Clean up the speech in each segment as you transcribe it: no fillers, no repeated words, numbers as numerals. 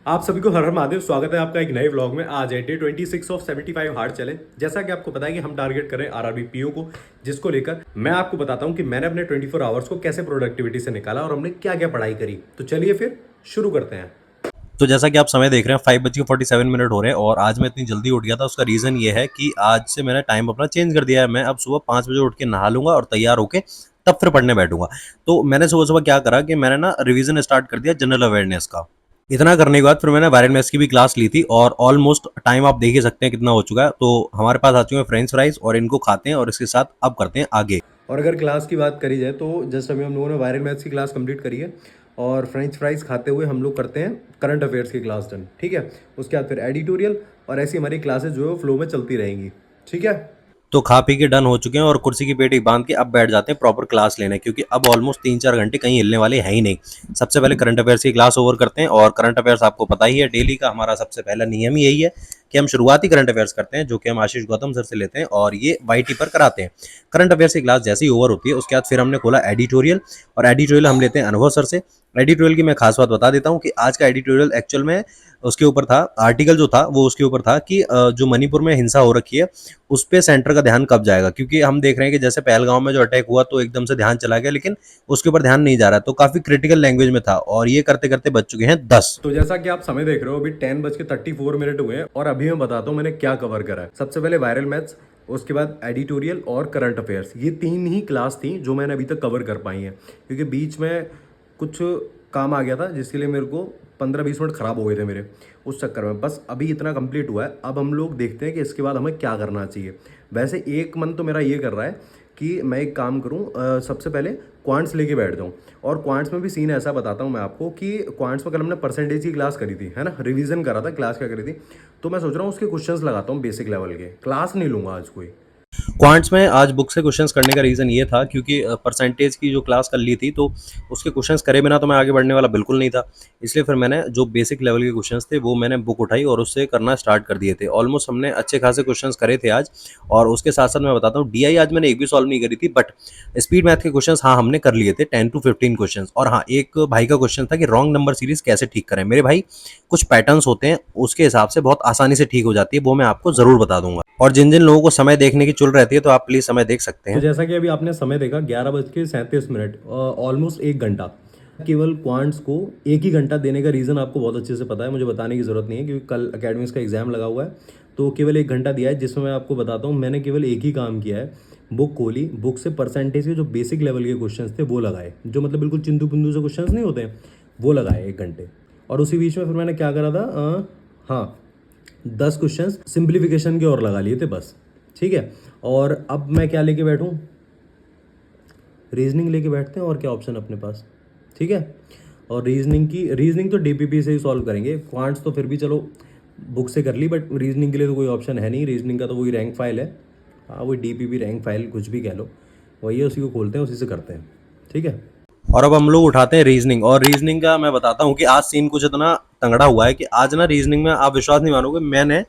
आप सभी को हर हर महादेव। स्वागत है आपका एक नए व्लॉग में। आज है डे 26 ऑफ 75 हार्ड चैलेंज। जैसा कि आपको पता है कि हम टारगेट कर रहे हैं आरआरबी पीओ को, जिसको लेकर मैं आपको बताता हूं कि मैंने अपने 24 आवर्स को कैसे प्रोडक्टिविटी से निकाला और हमने क्या क्या पढ़ाई करी। तो चलिए फिर शुरू करते हैं। तो जैसा कि आप समय देख रहे हैं 5:47 हो रहे हैं और आज मैं इतनी जल्दी उठ गया था। उसका रीज़न ये है कि आज से मैंने टाइम अपना चेंज कर दिया है। मैं अब सुबह 5 बजे उठ के नहा लूंगा और तैयार होके तब फिर पढ़ने बैठूंगा। तो मैंने सुबह सुबह क्या करा कि मैंने ना रिवीजन स्टार्ट कर दिया जनरल अवेयरनेस का। इतना करने के बाद फिर मैंने वायरल मैथ्स की भी क्लास ली थी और ऑलमोस्ट टाइम आप देख ही सकते हैं कितना हो चुका है। तो हमारे पास आ चुके हैं फ्रेंच फ्राइज और इनको खाते हैं और इसके साथ अब करते हैं आगे। और अगर क्लास की बात करी जाए तो जस्ट अभी हम लोगों ने वायरल मैथ्स की क्लास कंप्लीट करी है और फ्रेंच फ्राइज खाते हुए हम लोग करते हैं करंट अफेयर्स की क्लास डन। ठीक है, उसके बाद फिर एडिटोरियल और ऐसी हमारी क्लासेस जो है फ्लो में चलती रहेंगी। ठीक है। तो खा पी के डन हो चुके हैं और कुर्सी की पेटी बांध के अब बैठ जाते हैं प्रॉपर क्लास लेने, क्योंकि अब ऑलमोस्ट 3-4 घंटे कहीं हिलने वाले हैं ही नहीं। सबसे पहले करंट अफेयर्स की क्लास ओवर करते हैं और करंट अफेयर्स आपको पता ही है डेली का हमारा सबसे पहला नियम ही यही है कि हम शुरुआती करंट अफेयर्स करते हैं, जो कि हम आशीष गौतम सर से लेते हैं और ये वाईटी पर कराते हैं। करंट अफेयर्स की क्लास जैसे ही ओवर होती है उसके बाद फिर हमने खोला एडिटोरियल और एडिटोरियल हम लेते हैं अनुभव सर से। एडिटोरियल की मैं खास बात बता देता हूँ कि आज का एडिटोरियल एक्चुअल में उसके ऊपर था, आर्टिकल जो था वो उसके ऊपर था कि जो मणिपुर में हिंसा हो रखी है उस पे सेंटर का ध्यान कब जाएगा, क्योंकि हम देख रहे हैं कि जैसे पहलगांव में जो अटैक हुआ तो एकदम से ध्यान चला गया लेकिन उसके ऊपर ध्यान नहीं जा रहा है। तो काफी क्रिटिकल लैंग्वेज में था और ये करते करते बज चुके हैं 10। तो जैसा कि आप समय देख रहे हो, अभी 10:34 हुए हैं और अभी मैं बताता हूँ मैंने क्या कवर करा है। सबसे पहले वायरल मैथ्स, उसके बाद एडिटोरियल और करंट अफेयर्स। ये तीन ही क्लास थी जो मैंने अभी तक कवर कर पाई हैं, क्योंकि बीच में कुछ काम आ गया था जिसके लिए मेरे को 15-20 मिनट खराब हो गए थे मेरे, उस चक्कर में। बस अभी इतना कंप्लीट हुआ है। अब हम लोग देखते हैं कि इसके बाद हमें क्या करना चाहिए। वैसे एक मन तो मेरा ये कर रहा है कि मैं एक काम करूं, सबसे पहले क्वांट्स लेके बैठ जाऊं। और क्वांट्स में भी सीन ऐसा बताता हूं मैं आपको कि क्वांट्स में कल हमने परसेंटेज की क्लास करी थी, है ना, रिवीजन करा था, क्लास क्या करी थी। तो मैं सोच रहा हूँ उसके क्वेश्चंस लगाता हूँ बेसिक लेवल के। क्लास नहीं लूंगा आज कोई। क्वांट्स में आज बुक से क्वेश्चंस करने का रीज़न ये था क्योंकि परसेंटेज की जो क्लास कर ली थी तो उसके क्वेश्चंस करे बिना तो मैं आगे बढ़ने वाला बिल्कुल नहीं था। इसलिए फिर मैंने जो बेसिक लेवल के क्वेश्चंस थे वो मैंने बुक उठाई और उससे करना स्टार्ट कर दिए थे। ऑलमोस्ट हमने अच्छे खासे क्वेश्चंस करे थे आज। और उसके साथ साथ मैं बताता हूँ डीआई आज मैंने एक भी सॉल्व नहीं करी थी, बट स्पीड मैथ के क्वेश्चंस हाँ हमने कर लिए थे 10 to 15 क्वेश्चंस। और हाँ, एक भाई का क्वेश्चन था कि रॉन्ग नंबर सीरीज कैसे ठीक करें। मेरे भाई कुछ पैटर्न्स होते हैं उसके हिसाब से बहुत आसानी से ठीक हो जाती है, वो मैं आपको जरूर बता दूंगा। और जिन जिन लोगों को समय देखने की चुल रहती है तो आप प्लीज समय देख सकते तो हैं। जैसा कि अभी आपने समय देखा 11:37, ऑलमोस्ट 1 घंटा। केवल क्वांट्स को एक ही घंटा देने का रीज़न आपको बहुत अच्छे से पता है, मुझे बताने की ज़रूरत नहीं है, क्योंकि कल अकेडमिक्स का एग्जाम लगा हुआ है। तो केवल 1 घंटा दिया है, जिसमें मैं आपको बताता हूँ मैंने केवल एक ही काम किया है। बुक खोली, बुक से परसेंटेज के जो बेसिक लेवल के क्वेश्चंस थे वो लगाए, जो मतलब बिल्कुल चिंदू पिंदू से क्वेश्चंस नहीं होते हैं, वो लगाए 1 घंटे। और उसी बीच में फिर मैंने क्या करा था, हाँ, 10 क्वेश्चंस सिंप्लीफिकेशन के और लगा लिए थे बस। ठीक है। और अब मैं क्या लेके बैठूं, रीजनिंग लेके बैठते हैं। और क्या ऑप्शन अपने पास। ठीक है। और रीजनिंग तो डीपीपी से ही सॉल्व करेंगे। क्वांट्स तो फिर भी चलो बुक से कर ली, बट रीजनिंग के लिए तो कोई ऑप्शन है नहीं। रीजनिंग का तो वही रैंक फाइल है, हाँ वही डीपीपी रैंक फाइल कुछ भी कह लो, वही है, उसी को खोलते हैं, उसी से करते हैं। ठीक है। और अब हम लोग उठाते हैं रीजनिंग। और रीजनिंग का मैं बताता हूँ कि आज सीन कुछ इतना तंगड़ा हुआ है कि आज ना रीजनिंग में आप विश्वास नहीं मानोगे, मैंने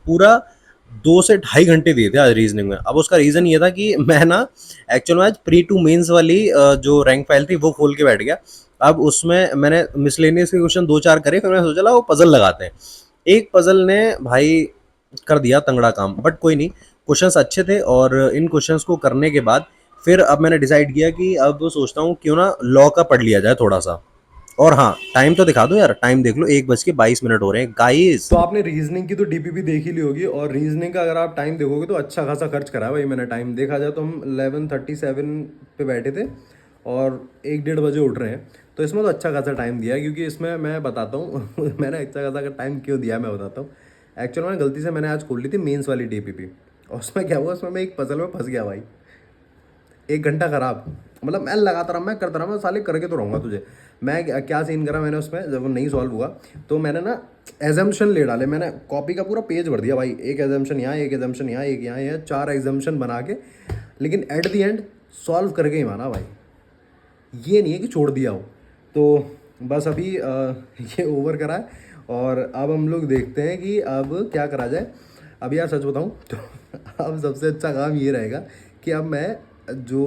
पूरा 2 से ढाई घंटे दिए थे आज रीजनिंग में। अब उसका रीजन ये था कि मैं ना एक्चुअल में आज प्री टू मेंस वाली जो रैंक फाइल थी वो खोल के बैठ गया। अब उसमें मैंने मिसलेनियस के क्वेश्चन 2-4 करे, फिर मैंने सोचा वो पजल लगाते हैं। एक पजल ने भाई कर दिया तंगड़ा काम, बट कोई नहीं, क्वेश्चंस अच्छे थे। और इन क्वेश्चंस को करने के बाद फिर अब मैंने डिसाइड किया कि अब सोचता हूँ क्यों ना लॉ का पढ़ लिया जाए थोड़ा सा। और हाँ, टाइम तो दिखा दो यार, टाइम देख लो, 1:22 हो रहे हैं गाइस। तो आपने रीजनिंग की तो डीपीपी देख ही ली होगी, और रीजनिंग का अगर आप टाइम देखोगे तो अच्छा खासा खर्च करा है भाई मैंने। टाइम देखा जाए तो हम 11:37 पे बैठे थे और 1-1:30 बजे उठ रहे हैं। तो इसमें तो अच्छा खासा टाइम दिया है, क्योंकि इसमें मैं बताता हूँ मैंने अच्छा खासा टाइम क्यों दिया है मैं बताता हूँ। एक्चुअल में गलती से मैंने आज खोल ली थी मेंस वाली डीपीपी, और उसमें क्या हुआ, उसमें मैं एक पजल में फंस गया भाई। 1 घंटा खराब, मतलब मैं लगाता रहा, मैं करता रहा, मैं साले करके तो रहूँगा तुझे। मैं क्या सीन करा मैंने उसमें, जब वो नहीं सॉल्व हुआ तो मैंने ना एजम्पशन ले डाले। मैंने कॉपी का पूरा पेज भर दिया भाई, एक एजम्पशन यहाँ, एक एजम्पशन यहाँ, एक यहाँ, 4 एग्जाम्पशन बना के, लेकिन एट द एंड सॉल्व करके ही माना भाई। ये नहीं है कि छोड़ दिया हो। तो बस अभी ये ओवर करा है और अब हम लोग देखते हैं कि अब क्या करा जाए। अभी यार सच बताऊं तो अब सबसे अच्छा काम ये रहेगा कि अब मैं जो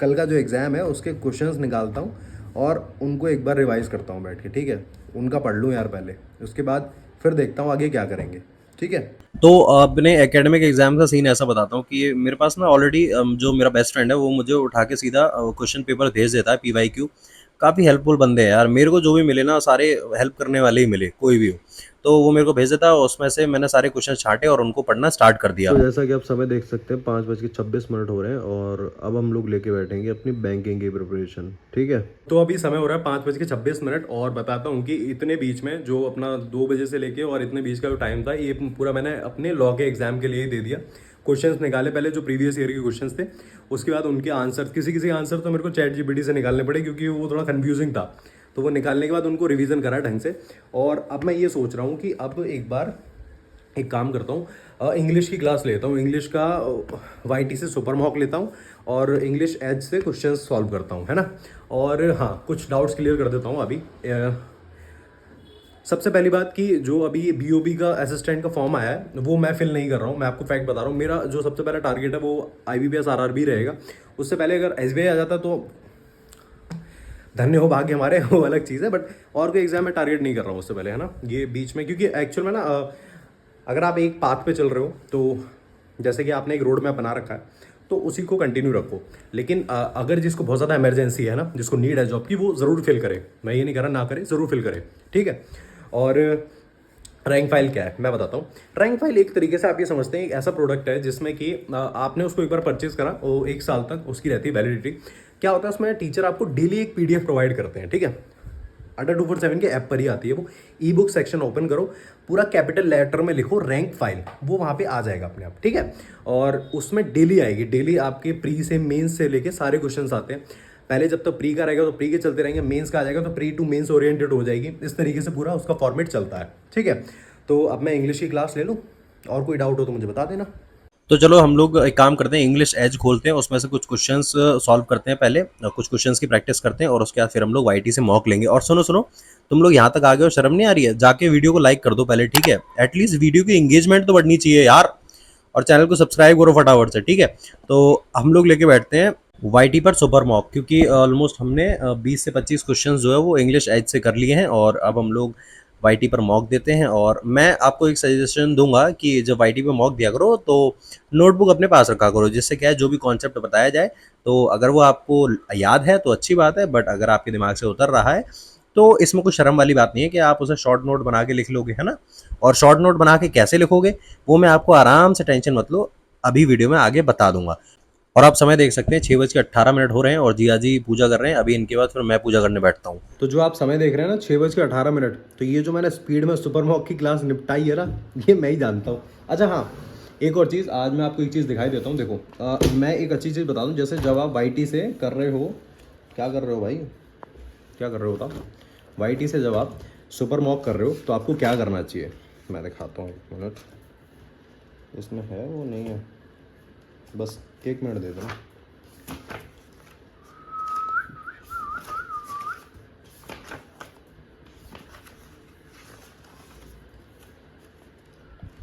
कल का जो एग्ज़ाम है उसके क्वेश्चंस निकालता हूँ और उनको एक बार रिवाइज करता हूँ बैठ के। ठीक है। उनका पढ़ लूँ यार पहले, उसके बाद फिर देखता हूँ आगे क्या करेंगे, ठीक है। तो अपने एकेडमिक एग्जाम का सीन ऐसा बताता हूँ कि मेरे पास ना ऑलरेडी जो मेरा बेस्ट फ्रेंड है वो मुझे उठा के सीधा क्वेश्चन पेपर भेज देता है PYQ। काफ़ी हेल्पफुल बंदे हैं यार, मेरे को जो भी मिले ना सारे हेल्प करने वाले ही मिले, कोई भी हो तो वो मेरे को भेज देता है, और उसमें से मैंने सारे क्वेश्चन छांटे और उनको पढ़ना स्टार्ट कर दिया। तो जैसा कि आप समय देख सकते हैं 5:26 हो रहे हैं और अब हम लोग लेके बैठेंगे अपनी बैंकिंग की प्रिपरेशन, ठीक है। तो अभी समय हो रहा है 5:26 और बताता हूँ कि इतने बीच में जो अपना 2 बजे से लेके और इतने बीच का जो टाइम था ये पूरा मैंने अपने लॉ के एग्जाम के लिए ही दे दिया। क्वेश्चंस निकाले पहले जो प्रीवियस ईयर के क्वेश्चंस थे, उसके बाद उनके आंसर, किसी किसी आंसर तो मेरे को ChatGPT से निकालने पड़े क्योंकि वो थोड़ा कन्फ्यूजिंग था, तो वो निकालने के बाद उनको रिवीजन करा ढंग से। और अब मैं ये सोच रहा हूँ कि अब एक बार एक काम करता हूँ, इंग्लिश की क्लास लेता हूँ, इंग्लिश का YT से सुपर मॉक लेता हूँ और इंग्लिश एज से क्वेश्चन सॉल्व करता हूँ, है ना। और हाँ, कुछ डाउट्स क्लियर कर देता हूँ अभी। सबसे पहली बात कि जो अभी ये BOP का असिस्टेंट का फॉर्म आया है वो मैं फिल नहीं कर रहा हूँ, मैं आपको फैक्ट बता रहा हूँ। मेरा जो सबसे पहला टारगेट है वो IBPS RRB रहेगा। उससे पहले अगर SBI आ जाता तो धन्य हो भाग्य हमारे, वो अलग चीज़ है, बट और कोई एग्जाम में टारगेट नहीं कर रहा हूँ उससे पहले, है ना। ये बीच में, क्योंकि एक्चुअल में ना अगर आप एक पाथ पे चल रहे हो तो जैसे कि आपने एक रोड मैप बना रखा है तो उसी को कंटिन्यू रखो। लेकिन अगर जिसको बहुत ज़्यादा इमरजेंसी है ना, जिसको नीड है जॉब की, वो ज़रूर फिल करे। मैं ये नहीं कह रहा ना करे, ज़रूर फिल करे, ठीक है। और रैंक फाइल क्या है मैं बताता हूँ। रैंक फाइल एक तरीके से आप ये समझते हैं एक ऐसा प्रोडक्ट है जिसमें कि आपने उसको एक बार परचेज करा, वो 1 साल तक उसकी रहती है वैलिडिटी। क्या होता है उसमें, टीचर आपको डेली एक PDF प्रोवाइड करते हैं, ठीक है। अड्डा 247 के ऐप पर ही आती है वो। ई बुक सेक्शन ओपन करो, पूरा कैपिटल लेटर में लिखो रैंक फाइल, वो वहाँ पे आ जाएगा अपने आप, ठीक है। और उसमें डेली आएगी, डेली आपके प्री से मेंस से लेके सारे क्वेश्चंस आते हैं। पहले जब तक प्री का रहेगा तो प्री के चलते रहेंगे, मेंस का आ जाएगा तो प्री टू मेंस ओरिएंटेड हो जाएगी। इस तरीके से पूरा उसका फॉर्मेट चलता है, ठीक है। तो अब मैं इंग्लिश की क्लास ले लूँ, और कोई डाउट हो तो मुझे बता देना। तो चलो हम लोग एक काम करते हैं, इंग्लिश एज खोलते हैं, उसमें से कुछ क्वेश्चंस सॉल्व करते हैं पहले, कुछ क्वेश्चंस की प्रैक्टिस करते हैं और उसके बाद फिर हम लोग YT से मॉक लेंगे। और सुनो सुनो, तुम लोग यहाँ तक आ गए हो, शर्म नहीं आ रही है? जाके वीडियो को लाइक कर दो पहले, ठीक है। एटलीस्ट वीडियो की एंगेजमेंट तो बढ़नी चाहिए यार, और चैनल को सब्सक्राइब करो फटाफट से, ठीक है। तो हम लोग लेके बैठते हैं YT पर सुपर मॉक, क्योंकि ऑलमोस्ट हमने 20 से 25 क्वेश्चंस जो है वो इंग्लिश एज से कर लिए हैं, और अब हम लोग YT पर मॉक देते हैं। और मैं आपको एक सजेशन दूंगा कि जब YT पे मॉक दिया करो तो नोटबुक अपने पास रखा करो, जिससे क्या है जो भी कॉन्सेप्ट बताया जाए तो अगर वो आपको याद है तो अच्छी बात है, बट अगर आपके दिमाग से उतर रहा है तो इसमें कोई शर्म वाली बात नहीं है कि आप उसे शॉर्ट नोट बना के लिख लोगे, है ना। और शॉर्ट नोट बना के कैसे लिखोगे वो मैं आपको आराम से, टेंशन मत लो, अभी वीडियो में आगे बता दूंगा। और आप समय देख सकते हैं 6:18 हो रहे हैं और जिया जी पूजा कर रहे हैं। अभी इनके बाद फिर मैं पूजा करने बैठता हूँ। तो जो आप समय देख रहे हैं ना 6:18, तो ये जो मैंने स्पीड में सुपर मॉक की क्लास निपटाई है ना, ये मैं ही जानता हूँ। अच्छा हाँ, एक और चीज़, आज मैं आपको एक चीज़ दिखाई देता हूँ। देखो मैं एक अच्छी चीज़ बता दूँ, जैसे जब आप YT से कर रहे हो, क्या कर रहे हो भाई, क्या कर रहे हो बताओ। YT से जब आप सुपर मॉक कर रहे हो तो आपको क्या करना चाहिए, मैं दिखाता हूँ, 1 मिनट। इसमें है वो नहीं है, बस 1 मिनट दे दो।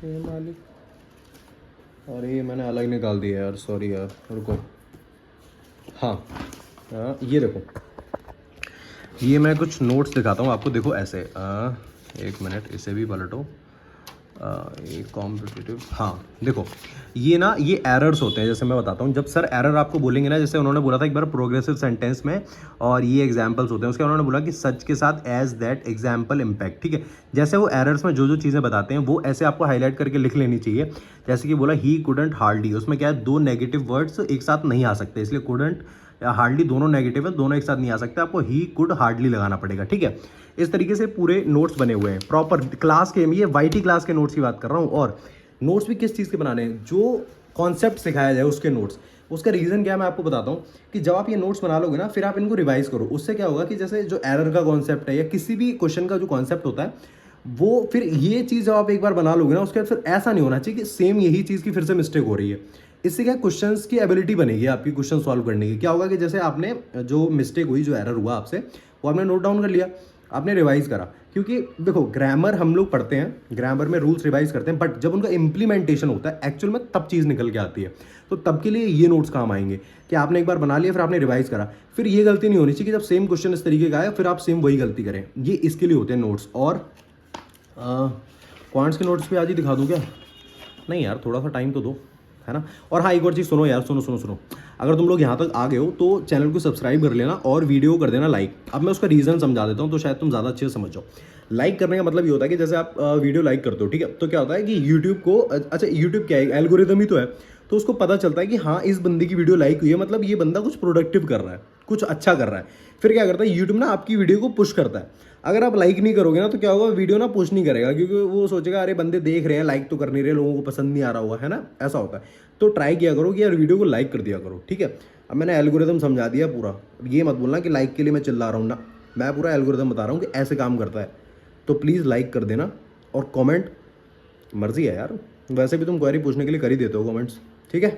ये मालिक, अरे मैंने अलग निकाल दिया यार, सॉरी यार, रुको। हाँ ये देखो, ये मैं कुछ नोट्स दिखाता हूँ आपको। देखो ऐसे 1 मिनट, इसे भी पलटो। ये कॉम्पिटिटिव, हाँ देखो, ये ना ये एरर्स होते हैं। जैसे मैं बताता हूँ, जब सर एरर आपको बोलेंगे ना, जैसे उन्होंने बोला था एक बार प्रोग्रेसिव सेंटेंस में, और ये एग्जांपल्स होते हैं उसके, उन्होंने बोला कि सच के साथ एज दैट एग्जाम्पल इम्पैक्ट, ठीक है। जैसे वो एरर्स में जो जो चीज़ें बताते हैं वो ऐसे आपको हाईलाइट करके लिख लेनी चाहिए। जैसे कि बोला ही कुडंट हार्डली, उसमें क्या है, 2 नेगेटिव वर्ड्स एक साथ नहीं आ सकते, इसलिए कुडंट या हार्डली दोनों नेगेटिव है, दोनों एक साथ नहीं आ सकते, आपको ही कुड हार्डली लगाना पड़ेगा, ठीक है। इस तरीके से पूरे नोट्स बने हुए हैं प्रॉपर क्लास के, ये YT क्लास के नोट्स की बात कर रहा हूँ। और नोट्स भी किस चीज़ के बनाने हैं, जो कॉन्सेप्ट सिखाया जाए उसके नोट्स। उसका रीज़न क्या है मैं आपको बताता हूँ, कि जब आप ये नोट्स बना लोगे ना, फिर आप इनको रिवाइज करो। उससे क्या होगा कि जैसे जो एरर का कॉन्सेप्ट है या किसी भी क्वेश्चन का जो कॉन्सेप्ट होता है, वो फिर ये चीज़ जब आप एक बार बना लोगे ना, उसके बाद फिर ऐसा नहीं होना चाहिए कि सेम यही चीज़ की फिर से मिस्टेक हो रही है। इससे क्या, क्वेश्चंस की एबिलिटी बनेगी आपकी क्वेश्चन सॉल्व करने की। क्या होगा कि जैसे आपने जो मिस्टेक हुई, जो एरर हुआ आपसे, वो आपने नोट डाउन कर लिया, आपने रिवाइज करा, क्योंकि देखो ग्रामर हम लोग पढ़ते हैं, ग्रामर में रूल्स रिवाइज करते हैं, बट जब उनका इम्प्लीमेंटेशन होता है एक्चुअल में तब चीज़ निकल के आती है। तो तब के लिए ये नोट्स काम आएंगे कि आपने एक बार बना लिया फिर आपने रिवाइज करा, फिर ये गलती नहीं होनी चाहिए कि जब सेम क्वेश्चन इस तरीके का आए फिर आप सेम वही गलती करें। ये इसके लिए होते हैं नोट्स। और क्वांट्स के नोट्स भी आज ही दिखा दूँ क्या? नहीं यार, थोड़ा सा टाइम तो दो, है ना। और हाँ, एक और चीज़ सुनो यार, सुनो सुनो सुनो, अगर तुम लोग यहाँ तक आ गए हो तो चैनल को सब्सक्राइब कर लेना और वीडियो कर देना लाइक। अब मैं उसका रीज़न समझा देता हूँ तो शायद तुम ज़्यादा अच्छे से समझ जाओ। लाइक करने का मतलब ये होता है कि जैसे आप वीडियो लाइक करते हो, ठीक है, तो क्या होता है कि यूट्यूब को, अच्छा यूट्यूब क्या है, एल्गोरिदम ही तो है, तो उसको पता चलता है कि हाँ इस बंदे की वीडियो लाइक हुई है, मतलब ये बंदा कुछ प्रोडक्टिव कर रहा है, कुछ अच्छा कर रहा है। फिर क्या करता है यूट्यूब ना आपकी वीडियो को पुश करता है। अगर आप लाइक नहीं करोगे ना तो क्या होगा, वीडियो ना पुश नहीं करेगा, क्योंकि वो सोचेगा अरे बंदे देख रहे हैं, लाइक तो कर नहीं रहे, लोगों को पसंद नहीं आ रहा हुआ है ना, ऐसा होता है। तो ट्राई किया करो कि यार वीडियो को लाइक कर दिया करो, ठीक है। अब मैंने एल्गोरिदम समझा दिया पूरा, ये मत बोलना कि लाइक के लिए मैं चिल्ला रहा हूँ ना, मैं पूरा एल्गोरिदम बता रहा हूँ कि ऐसे काम करता है। तो प्लीज़ लाइक कर देना और कमेंट, मर्जी है यार, वैसे भी तुम क्वेरी पूछने के लिए कर ही देते हो कमेंट्स, ठीक है।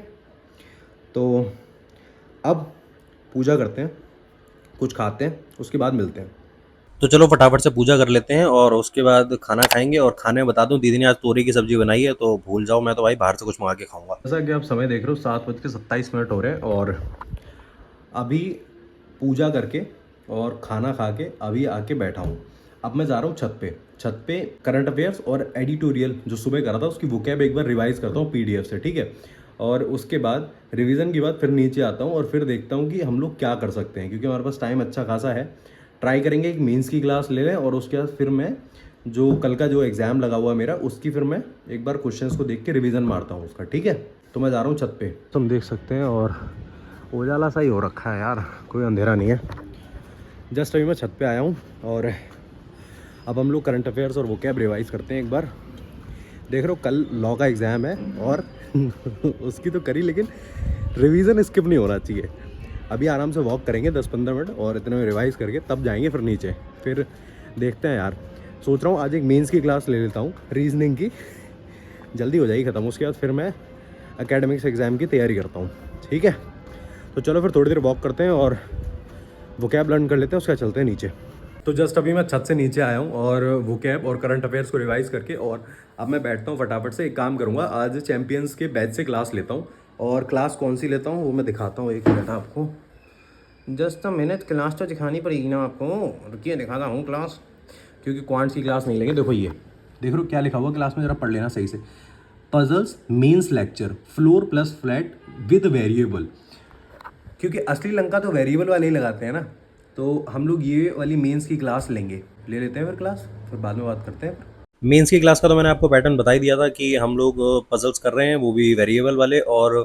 तो अब पूजा करते हैं, कुछ खाते हैं, उसके बाद मिलते हैं। तो चलो फटाफट से पूजा कर लेते हैं और उसके बाद खाना खाएंगे। और खाने में बता दूं, दीदी ने आज तोरी की सब्जी बनाई है, तो भूल जाओ, मैं तो भाई बाहर से कुछ मंगा के खाऊंगा। जैसा कि आप समय देख रहे हो 7:27 हो रहे हैं और अभी पूजा करके और खाना खा के अभी आके बैठा हूँ। अब मैं जा रहा हूँ छत पे। छत पे करंट अफेयर्स और एडिटोरियल जो सुबह करा था उसकी वोकैब एक बार रिवाइज करता हूँ पीडीएफ से, ठीक है। और उसके बाद रिवीजन के बाद फिर नीचे आता हूँ और फिर देखता हूँ कि हम लोग क्या कर सकते हैं, क्योंकि हमारे पास टाइम अच्छा खासा है। ट्राई करेंगे एक मेंस की क्लास ले लें और उसके बाद फिर मैं जो कल का जो एग्ज़ाम लगा हुआ मेरा उसकी फिर मैं एक बार क्वेश्चंस को देख के रिवीजन मारता हूँ उसका, ठीक है। तो मैं जा रहा हूँ छत पे, तुम देख सकते हैं, और उजाला सा ही हो रखा है यार, कोई अंधेरा नहीं है। जस्ट अभी मैं छत पे आया हूँ और अब हम लोग करंट अफेयर्स और वोकैब रिवाइज करते हैं एक बार। देख रहे हो कल लॉ का एग्ज़ाम है और उसकी तो करी, लेकिन रिवीजन स्किप नहीं होना चाहिए। अभी आराम से वॉक करेंगे 10-15 मिनट और इतने में रिवाइज करके तब जाएंगे फिर नीचे। फिर देखते हैं यार, सोच रहा हूँ आज एक मेंस की क्लास ले लेता हूँ रीजनिंग की, जल्दी हो जाएगी ख़त्म। उसके बाद फिर मैं एकेडमिक्स एग्ज़ाम की तैयारी करता हूँ, ठीक है। तो चलो फिर थोड़ी देर वॉक करते हैं और वोकैब लर्न कर लेते हैं, उसके बाद चलते हैं नीचे। तो जस्ट अभी मैं छत से नीचे आया हूँ और वोकैब और करंट अफेयर्स को रिवाइज करके, और अब मैं बैठता हूँ फटाफट से। एक काम करूँगा, आज चैंपियंस के बैच से क्लास लेता हूँ, और क्लास कौन सी लेता हूँ वो मैं दिखाता हूँ। एक मिनट आपको, जस्ट अ मिनट, क्लास तो दिखानी पड़ेगी ना आपको, रुकिए दिखाता हूँ क्लास, क्योंकि क्वांट्स की क्लास नहीं लेंगे। देखो ये देख लो क्या लिखा हुआ क्लास में, ज़रा पढ़ लेना सही से। Puzzles mains lecture floor plus flat with variable, क्योंकि असली लंका तो वेरिएबल वाले ही लगाते हैं ना, तो हम लोग ये वाली मेंस की क्लास लेंगे, ले लेते हैं फिर क्लास, फिर बाद में बात करते हैं। मेंस की क्लास का तो मैंने आपको पैटर्न बता ही दिया था कि हम लोग पजल्स कर रहे हैं, वो भी वेरिएबल वाले। और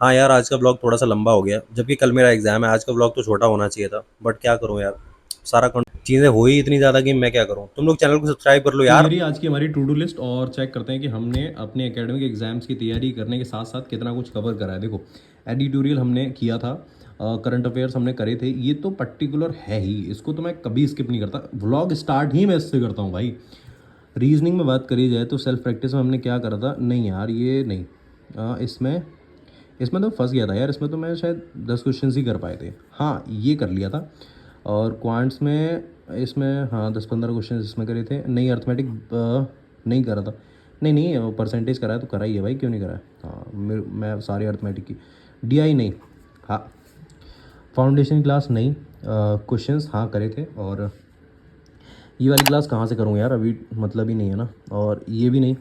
हाँ यार, आज का ब्लॉग थोड़ा सा लंबा हो गया, जबकि कल मेरा एग्जाम है। आज का ब्लॉग तो छोटा होना चाहिए था, बट क्या करूँ यार, सारा चीज़ें हो ही इतनी ज़्यादा कि मैं क्या करूँ। तुम लोग चैनल को सब्सक्राइब कर लो तो यार। ये रही आज की हमारी टू डू लिस्ट, और चेक करते हैं कि हमने अपने एकेडमिक एग्जाम्स की तैयारी करने के साथ साथ कितना कुछ कवर करा है। देखो एडिटोरियल हमने किया था, करंट अफेयर्स हमने करे थे, ये तो पर्टिकुलर है ही, इसको तो मैं कभी स्किप नहीं करता। व्लॉग स्टार्ट ही मैं इससे करता हूँ भाई। रीजनिंग में बात करी जाए तो सेल्फ प्रैक्टिस में हमने क्या करा था, नहीं यार ये नहीं, इसमें तो फंस गया था यार, इसमें तो मैं शायद 10 क्वेश्चन ही कर पाए थे। हाँ ये कर लिया था। और क्वांट्स में इसमें हाँ 10-15 क्वेश्चन इसमें करे थे। नहीं अर्थमेटिक नहीं करा था, नहीं नहीं परसेंटेज करा है तो करा ही है भाई, क्यों नहीं करा है। हाँ मैं सारी अर्थमेटिक की डीआई नहीं, हाँ फाउंडेशन क्लास नहीं, क्वेश्चंस हाँ करे थे। और ये वाली क्लास कहाँ से करूँ यार, अभी मतलब ही नहीं है ना। और ये भी नहीं,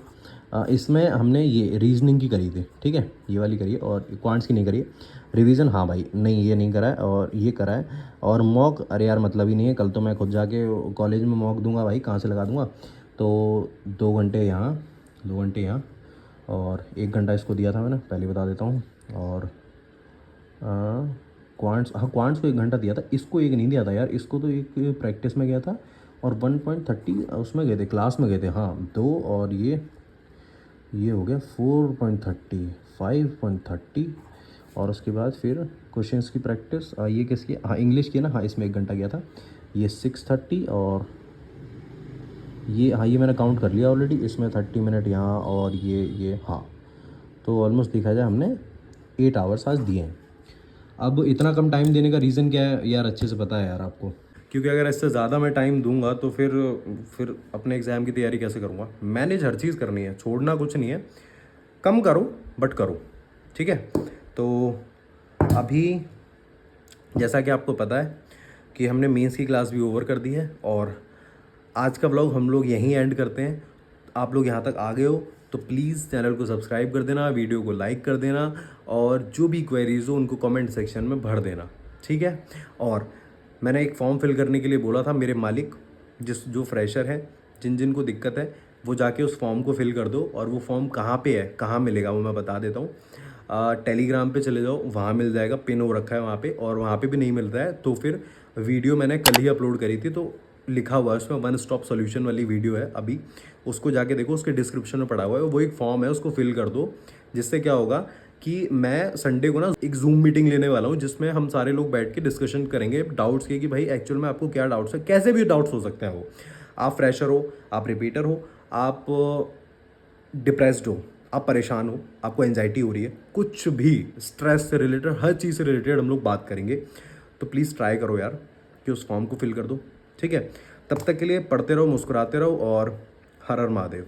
इसमें हमने ये रीजनिंग की करी थी, ठीक है, ये वाली करी है, और क्वांट्स की नहीं करी है। रिवीजन हाँ भाई नहीं, ये नहीं करा है, और ये करा है। और मॉक अरे यार मतलब ही नहीं है, कल तो मैं खुद जाके कॉलेज में मॉक दूंगा भाई, कहाँ से लगा दूंगा। तो 2 घंटे यहाँ 2 घंटे यहाँ और 1 घंटा इसको दिया था मैंने, पहले बता देता हूँ। और क्वांट्स, हाँ क्वांट्स को 1 घंटा दिया था, इसको 1 नहीं दिया था यार, इसको तो एक प्रैक्टिस में गया था और 1.30 उसमें गए थे, क्लास में गए थे। हाँ 2, और ये हो गया 4.30 5.30। और उसके बाद फिर क्वेश्चंस की प्रैक्टिस, ये किसकी, हाँ इंग्लिश की ना, हाँ इसमें 1 घंटा गया था। ये 6:30, और ये हाँ ये मैंने काउंट कर लिया ऑलरेडी, इसमें 30 मिनट यहाँ, और ये हाँ, तो ऑलमोस्ट देखा जाए हमने 8 आवर्स आज दिए हैं। अब इतना कम टाइम देने का रीज़न क्या है यार, अच्छे से पता है यार आपको, क्योंकि अगर इससे ज़्यादा मैं टाइम दूंगा तो फिर अपने एग्ज़ाम की तैयारी कैसे करूँगा। मैनेज हर चीज़ करनी है, छोड़ना कुछ नहीं है, कम करो बट करो, ठीक है। तो अभी जैसा कि आपको पता है कि हमने मेंस की क्लास भी ओवर कर दी है और आज का व्लॉग हम लोग यहीं एंड करते हैं। आप लोग यहाँ तक आ गए हो तो प्लीज़ चैनल को सब्सक्राइब कर देना, वीडियो को लाइक कर देना और जो भी क्वेरीज हो उनको कमेंट सेक्शन में भर देना, ठीक है। और मैंने एक फॉर्म फिल करने के लिए बोला था, मेरे मालिक जो फ्रेशर हैं, जिन जिन को दिक्कत है वो जाके उस फॉर्म को फिल कर दो। और वो फॉर्म कहाँ पे है, कहाँ मिलेगा वो मैं बता देता हूँ। टेलीग्राम पे चले जाओ, वहाँ मिल जाएगा, पिन हो रखा है वहाँ पे। और वहाँ पे भी नहीं मिलता है तो फिर वीडियो मैंने कल ही अपलोड करी थी तो लिखा हुआ है उसमें, वन स्टॉप सॉल्यूशन वाली वीडियो है अभी, उसको जाके देखो, उसके डिस्क्रिप्शन में पड़ा हुआ है। वो एक फॉर्म है, उसको फिल कर दो। जिससे क्या होगा कि मैं संडे को ना एक जूम मीटिंग लेने वाला हूँ जिसमें हम सारे लोग बैठ के डिस्कशन करेंगे डाउट्स की, कि भाई एक्चुअल में आपको क्या डाउट्स है, कैसे भी डाउट्स हो सकते हैं वो। आप फ्रेशर हो, आप रिपीटर हो, आप डिप्रेस्ड हो, आप परेशान हो, आपको एंजाइटी हो रही है, कुछ भी स्ट्रेस से रिलेटेड, हर चीज़ से रिलेटेड हम लोग बात करेंगे। तो प्लीज़ ट्राई करो यार कि उस फॉर्म को फिल कर दो, ठीक है। तब तक के लिए पढ़ते रहो, मुस्कुराते रहो और हर हर महादेव।